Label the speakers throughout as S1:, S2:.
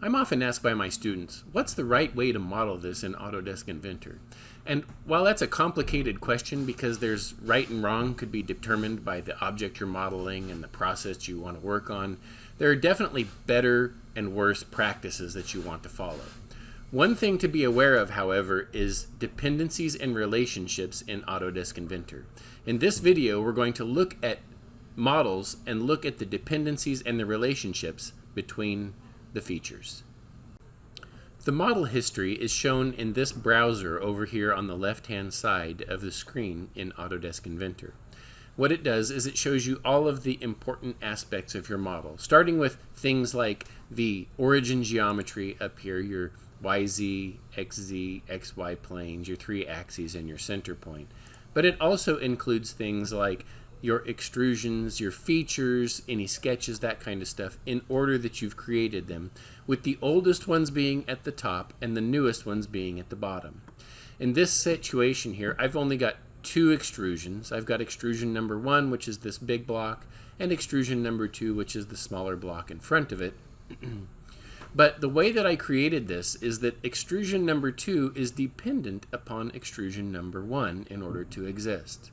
S1: I'm often asked by my students, what's the right way to model this in Autodesk Inventor? And while that's a complicated question because there's right and wrong could be determined by the object you're modeling and the process you want to work on, there are definitely better and worse practices that you want to follow. One thing to be aware of, however, is dependencies and relationships in Autodesk Inventor. In this video, we're going to look at models and look at the dependencies and the relationships between the features. The model history is shown in this browser over here on the left-hand side of the screen in Autodesk Inventor. What it does is it shows you all of the important aspects of your model, starting with things like the origin geometry up here, your YZ, XZ, XY planes, your three axes, and your center point. But it also includes things like your extrusions, your features, any sketches, that kind of stuff, in order that you've created them, with the oldest ones being at the top and the newest ones being at the bottom. In this situation here, I've only got two extrusions. I've got extrusion number 1, which is this big block, and extrusion number 2, which is the smaller block in front of it. But the way that I created this is that extrusion number 2 is dependent upon extrusion number 1 in order to exist.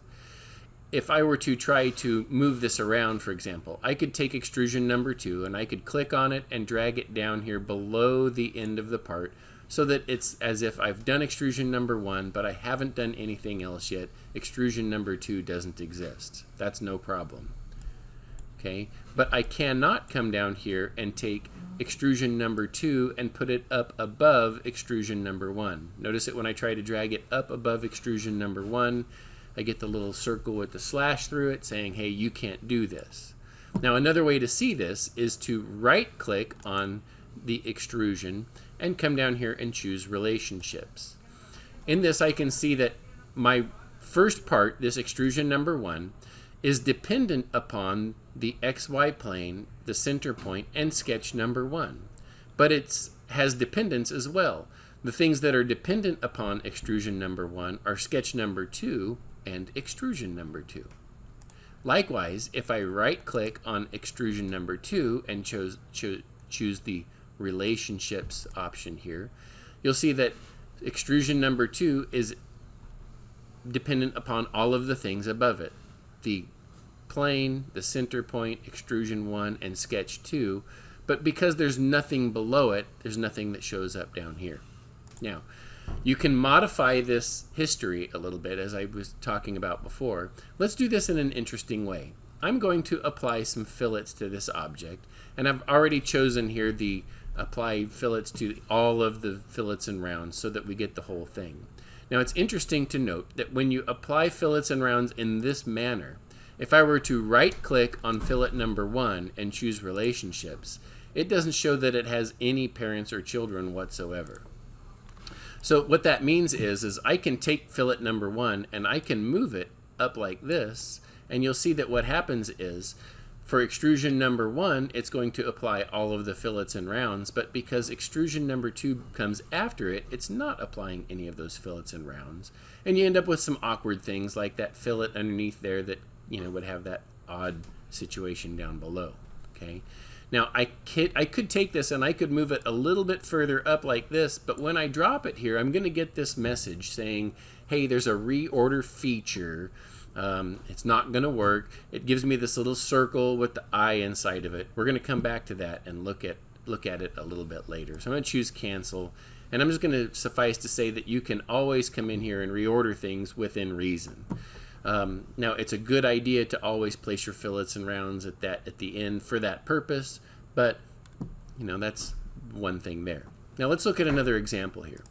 S1: If I were to try to move this around, for example, I could take extrusion number 2 and I could click on it and drag it down here below the end of the part so that it's as if I've done extrusion number 1, but I haven't done anything else yet. Extrusion number 2 doesn't exist. That's no problem. Okay, but I cannot come down here and take extrusion number 2 and put it up above extrusion number 1. Notice that when I try to drag it up above extrusion number 1, I get the little circle with the slash through it saying, hey, you can't do this. Now, another way to see this is to right-click on the extrusion and come down here and choose relationships. In this, I can see that my first part, this extrusion number 1, is dependent upon the XY plane, the center point, and sketch number 1. But it has dependence as well. The things that are dependent upon extrusion number 1 are sketch number 2 and extrusion number 2. Likewise, if I right-click on extrusion number 2 and choose the relationships option here, you'll see that extrusion number 2 is dependent upon all of the things above it. The plane, the center point, extrusion 1, and sketch 2, but because there's nothing below it, there's nothing that shows up down here. Now, you can modify this history a little bit, as I was talking about before. Let's do this in an interesting way. I'm going to apply some fillets to this object, and I've already chosen here the apply fillets to all of the fillets and rounds so that we get the whole thing. Now, it's interesting to note that when you apply fillets and rounds in this manner, if I were to right-click on fillet number 1 and choose relationships, it doesn't show that it has any parents or children whatsoever. So what that means is I can take fillet number 1 and I can move it up like this, and you'll see that what happens is for extrusion number 1, it's going to apply all of the fillets and rounds, but because extrusion number 2 comes after it, it's not applying any of those fillets and rounds. And you end up with some awkward things like that fillet underneath there that, you know, would have that odd situation down below. Okay. Now, I could take this and I could move it a little bit further up like this, but when I drop it here, I'm going to get this message saying, hey, there's a reorder feature. It's not going to work. It gives me this little circle with the eye inside of it. We're going to come back to that and look at it a little bit later. So I'm going to choose cancel, and I'm just going to suffice to say that you can always come in here and reorder things within reason. Now, it's a good idea to always place your fillets and rounds at the end for that purpose, but you know, that's one thing there. Now let's look at another example here.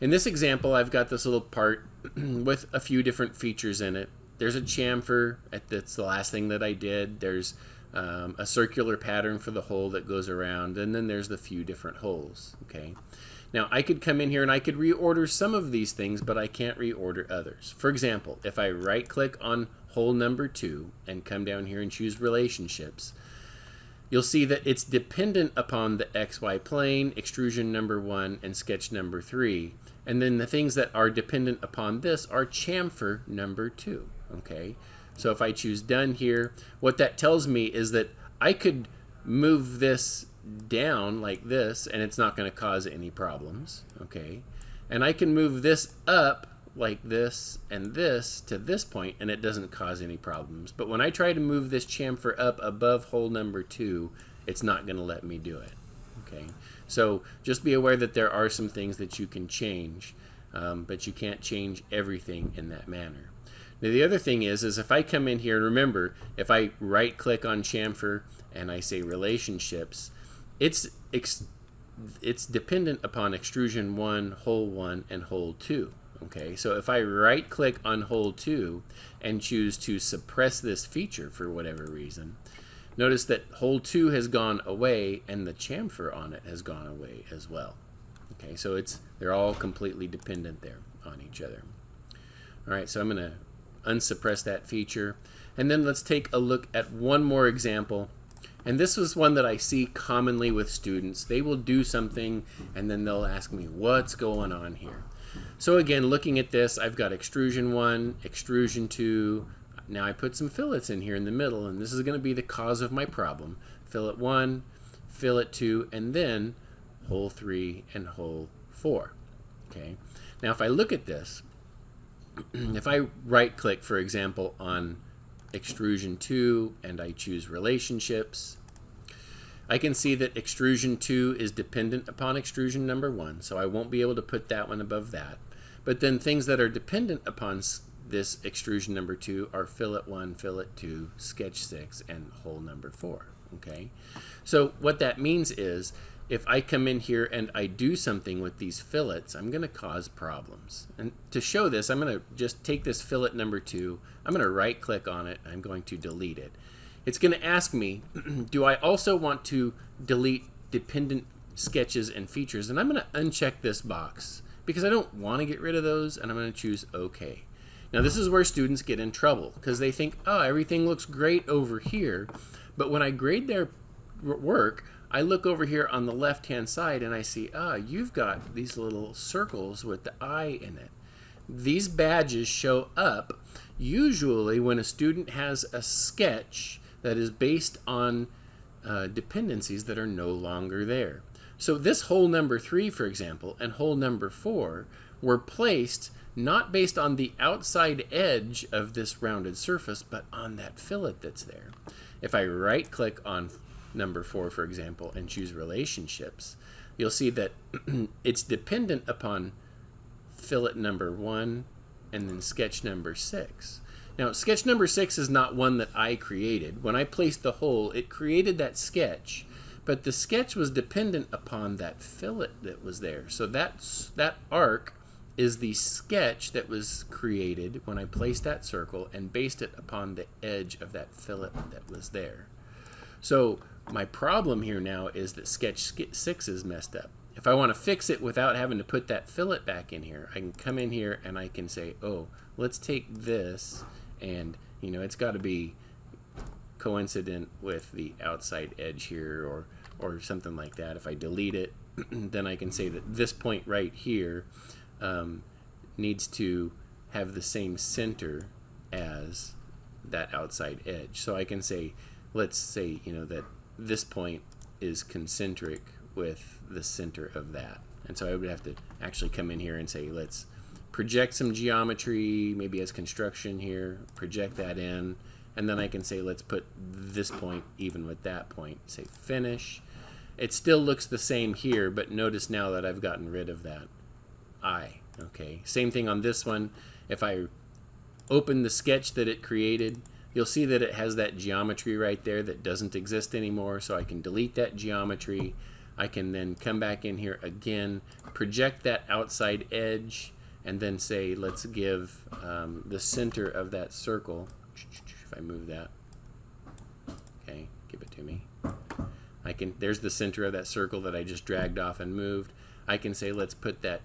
S1: In this example, I've got this little part with a few different features in it. There's a chamfer, that's the last thing that I did. There's a circular pattern for the hole that goes around, and then there's the few different holes. Okay. Now, I could come in here and I could reorder some of these things, but I can't reorder others. For example, if I right-click on hole number 2 and come down here and choose relationships, you'll see that it's dependent upon the XY plane, extrusion number 1, and sketch number 3. And then the things that are dependent upon this are chamfer number 2. Okay? So if I choose done here, what that tells me is that I could move this down like this, and it's not going to cause any problems, okay? And I can move this up like this and this to this point, and it doesn't cause any problems. But when I try to move this chamfer up above hole number 2, it's not going to let me do it, okay? So just be aware that there are some things that you can change, but you can't change everything in that manner. Now the other thing is if I come in here, and remember, if I right click on chamfer and I say relationships, it's dependent upon extrusion 1, hole 1, and hole 2. Okay, so if I right click on hole 2 and choose to suppress this feature for whatever reason, notice that hole 2 has gone away and the chamfer on it has gone away as well. Okay, so they're all completely dependent there on each other. All right, so I'm going to unsuppress that feature, and then let's take a look at one more example. And this was one that I see commonly with students. They will do something and then they'll ask me, what's going on here? So again, looking at this, I've got extrusion 1, extrusion 2. Now I put some fillets in here in the middle, and this is going to be the cause of my problem. Fillet 1, fillet 2, and then hole 3 and hole 4. Okay. Now if I look at this, if I right click, for example, on extrusion 2 and I choose relationships, I can see that extrusion 2 is dependent upon extrusion number 1, so I won't be able to put that one above that. But then things that are dependent upon this extrusion number 2 are fillet 1, fillet 2, sketch 6, and hole number 4. Okay, so what that means is if I come in here and I do something with these fillets, I'm going to cause problems. And to show this, I'm going to just take this fillet number 2, I'm going to right click on it, I'm going to delete it. It's going to ask me, do I also want to delete dependent sketches and features? And I'm going to uncheck this box because I don't want to get rid of those, and I'm going to choose OK. Now this is where students get in trouble because they think, oh, everything looks great over here, but when I grade their work, I look over here on the left-hand side and I see, you've got these little circles with the I in it. These badges show up usually when a student has a sketch that is based on dependencies that are no longer there. So this hole number 3, for example, and hole number 4 were placed not based on the outside edge of this rounded surface, but on that fillet that's there. If I right-click on number 4, for example, and choose relationships, you'll see that it's dependent upon fillet number 1 and then sketch number 6. Now, sketch number 6 is not one that I created. When I placed the hole, it created that sketch, but the sketch was dependent upon that fillet that was there. So that arc is the sketch that was created when I placed that circle and based it upon the edge of that fillet that was there. So my problem here now is that sketch 6 is messed up. If I want to fix it without having to put that fillet back in here, I can come in here and I can say, oh, let's take this, and it's got to be coincident with the outside edge here or something like that. If I delete it, then I can say that this point right here needs to have the same center as that outside edge. So I can say, let's say, that this point is concentric with the center of that. And so I would have to actually come in here and say, let's project some geometry, maybe as construction here, project that in, and then I can say, let's put this point even with that point, say finish. It still looks the same here, but notice now that I've gotten rid of that I. Okay, same thing on this one. If I open the sketch that it created, you'll see that it has that geometry right there that doesn't exist anymore, so I can delete that geometry. I can then come back in here again, project that outside edge, and then say, let's give the center of that circle, if I move that, okay, give it to me. There's the center of that circle that I just dragged off and moved. I can say, let's put that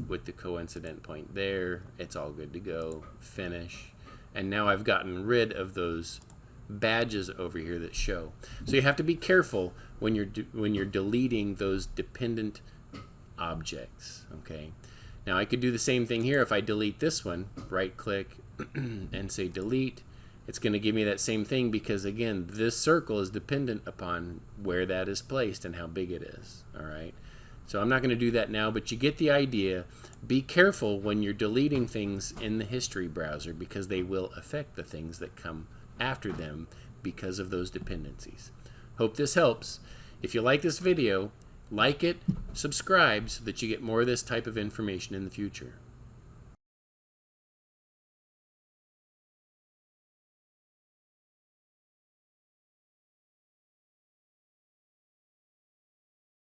S1: with the coincident point there. It's all good to go, finish. And now I've gotten rid of those badges over here that show. So you have to be careful when you're deleting those dependent objects. Okay. Now I could do the same thing here. If I delete this one, right click and say delete, It's going to give me that same thing because, again, this circle is dependent upon where that is placed and how big it is. All right. So I'm not going to do that now, but you get the idea. Be careful when you're deleting things in the history browser because they will affect the things that come after them because of those dependencies. Hope this helps. If you like this video, like it, subscribe so that you get more of this type of information in the future.